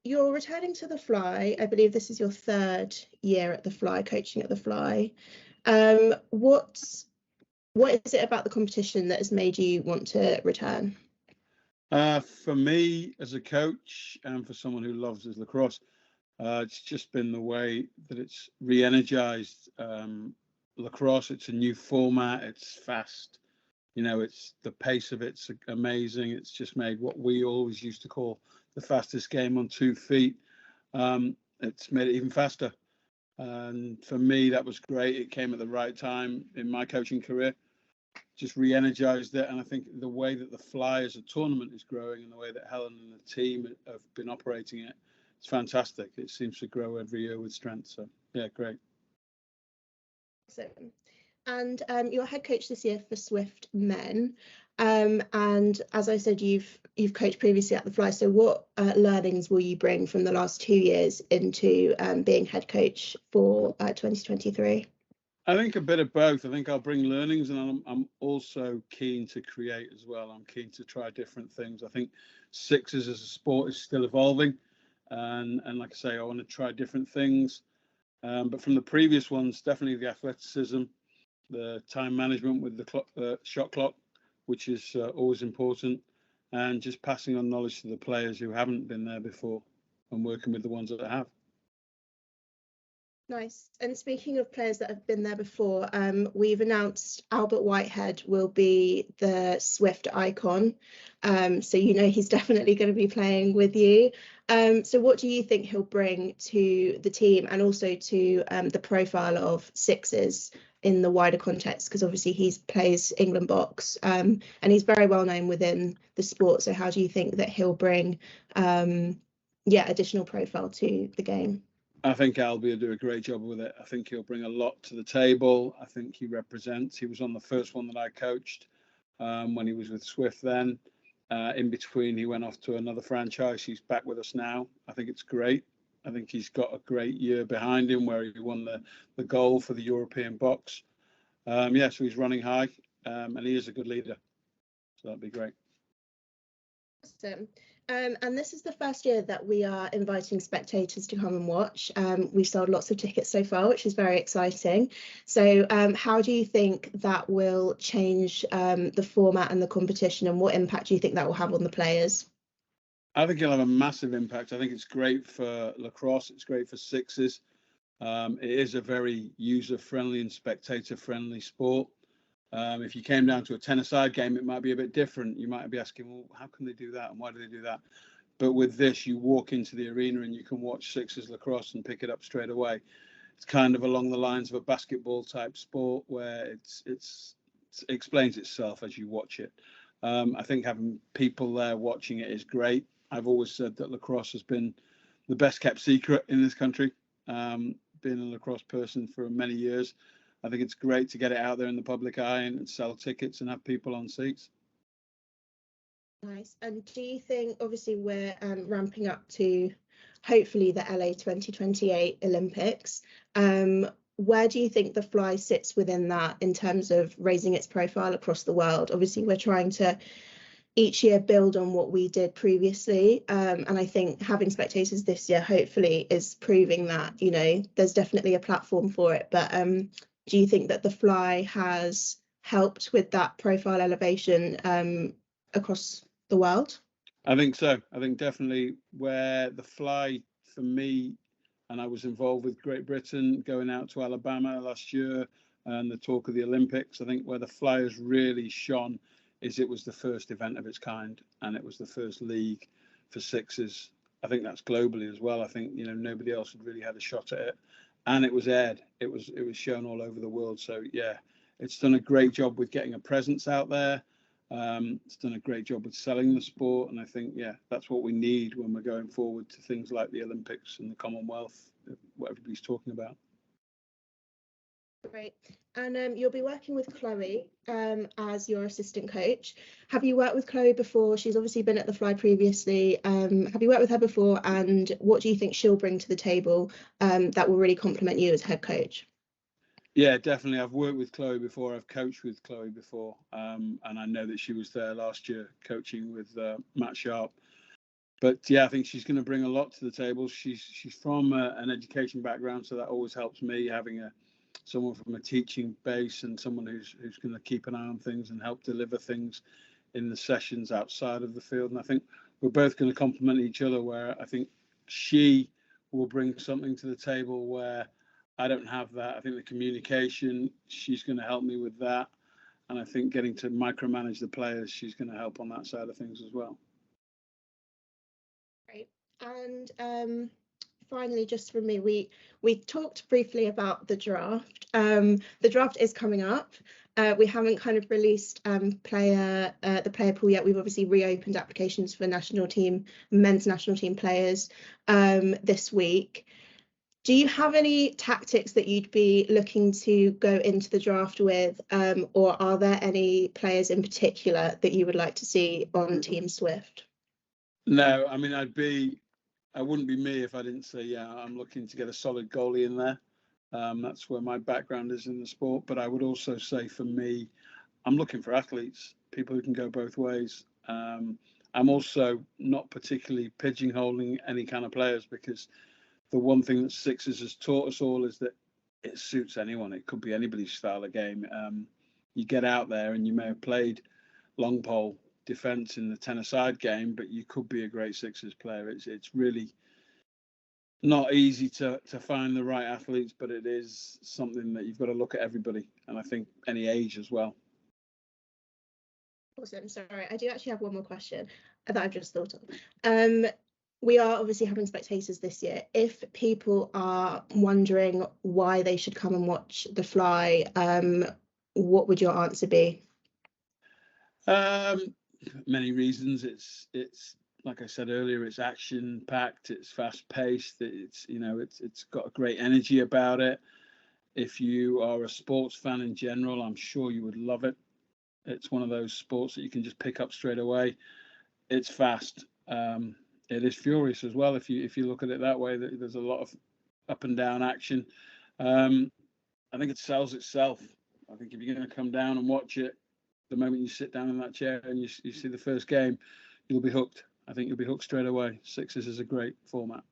you're returning to the Fly. I believe this is your third year at the Fly, coaching at the Fly. What is it about the competition that has made you want to return? For me as a coach and for someone who loves his lacrosse, it's just been the way that it's re-energized lacrosse. It's a new format. It's fast. It's the pace of it's amazing. It's just made what we always used to call the fastest game on 2 feet. It's made it even faster. And for me, that was great. It came at the right time in my coaching career. Just re-energized it. And I think the way that the Fly as a tournament is growing and the way that Helen and the team have been operating it, it's fantastic. It seems to grow every year with strength. So, yeah, great. Awesome. And you're head coach this year for Swift Men. And as I said, you've coached previously at the Fly. So what learnings will you bring from the last 2 years into being head coach for 2023? I think a bit of both. I think I'll bring learnings, and I'm also keen to create as well. I'm keen to try different things. I think sixes as a sport is still evolving, and like I say, I want to try different things. But from the previous ones, definitely the athleticism, the time management with the shot clock, which is always important, and just passing on knowledge to the players who haven't been there before and working with the ones that have. Nice. And speaking of players that have been there before, we've announced Albert Whitehead will be the Swift icon. So he's definitely going to be playing with you. So what do you think he'll bring to the team and also to the profile of sixes in the wider context? Because obviously he plays England box and he's very well known within the sport. So how do you think that he'll bring additional profile to the game? I think Albie will do a great job with it. I think he'll bring a lot to the table. I think he was on the first one that I coached when he was with Swift then. In between, he went off to another franchise. He's back with us now. I think it's great. I think he's got a great year behind him where he won the gold for the European box. So he's running high and he is a good leader. So that'd be great. Awesome. And this is the first year that we are inviting spectators to come and watch. We've sold lots of tickets so far, which is very exciting. So how do you think that will change the format and the competition, and what impact do you think that will have on the players? I think it'll have a massive impact. I think it's great for lacrosse. It's great for sixes. It is a very user-friendly and spectator-friendly sport. If you came down to a tennis-side game, it might be a bit different. You might be asking, well, how can they do that and why do they do that? But with this, you walk into the arena and you can watch sixes lacrosse and pick it up straight away. It's kind of along the lines of a basketball type sport where it explains itself as you watch it. I think having people there watching it is great. I've always said that lacrosse has been the best kept secret in this country. Being a lacrosse person for many years, I think it's great to get it out there in the public eye and sell tickets and have people on seats. Nice. And do you think, obviously we're ramping up to hopefully the LA 2028 Olympics, where do you think the Fly sits within that in terms of raising its profile across the world? Obviously we're trying to each year build on what we did previously, and I think having spectators this year hopefully is proving that there's definitely a platform for it. But do you think that the Fly has helped with that profile elevation across the world? I think so. I think definitely where the Fly, for me, and I was involved with Great Britain going out to Alabama last year and the talk of the Olympics, I think where the Fly has really shone is it was the first event of its kind and it was the first league for sixes. I think that's globally as well. I think nobody else had really had a shot at it, and it was aired. It was shown all over the world. So yeah, it's done a great job with getting a presence out there. It's done a great job with selling the sport, and I think that's what we need when we're going forward to things like the Olympics and the Commonwealth, what everybody's talking about. Great. And you'll be working with Chloe as your assistant coach. Have you worked with Chloe before? She's obviously been at the Fly previously. Have you worked with her before, and what do you think she'll bring to the table that will really complement you as head coach? Yeah, definitely. I've worked with Chloe before. I've coached with Chloe before, and I know that she was there last year coaching with Matt Sharp. But yeah, I think she's going to bring a lot to the table. She's from an education background, so that always helps me, having someone from a teaching base and someone who's going to keep an eye on things and help deliver things in the sessions outside of the field. And I think we're both going to complement each other, where I think she will bring something to the table where I don't have that. I think the communication, she's going to help me with that. And I think getting to micromanage the players, she's going to help on that side of things as well. Great. And finally, just from me, we talked briefly about the draft. The draft is coming up. We haven't kind of released the player pool yet. We've obviously reopened applications for men's national team players this week. Do you have any tactics that you'd be looking to go into the draft with, or are there any players in particular that you would like to see on Team Swift? No, I mean, I wouldn't be me if I didn't say, yeah, I'm looking to get a solid goalie in there. That's where my background is in the sport. But I would also say, for me, I'm looking for athletes, people who can go both ways. I'm also not particularly pigeonholing any kind of players, because the one thing that Sixers has taught us all is that it suits anyone. It could be anybody's style of game. You get out there and you may have played long pole defense in the 10-a-side game, but you could be a great Sixers player. It's really not easy to find the right athletes, but it is something that you've got to look at everybody, and I think any age as well. Awesome. Sorry, I do actually have one more question that I've just thought of. We are obviously having spectators this year. If people are wondering why they should come and watch The Fly, what would your answer be? Many reasons. It's like I said earlier, it's action packed, it's fast paced, it's got a great energy about it. If you are a sports fan in general, I'm sure you would love it. It's one of those sports that you can just pick up straight away. It's fast. It is furious as well. If you look at it that way, there's a lot of up and down action. I think it sells itself. I think if you're going to come down and watch it, the moment you sit down in that chair and you see the first game, you'll be hooked. I think you'll be hooked straight away. Sixers is a great format.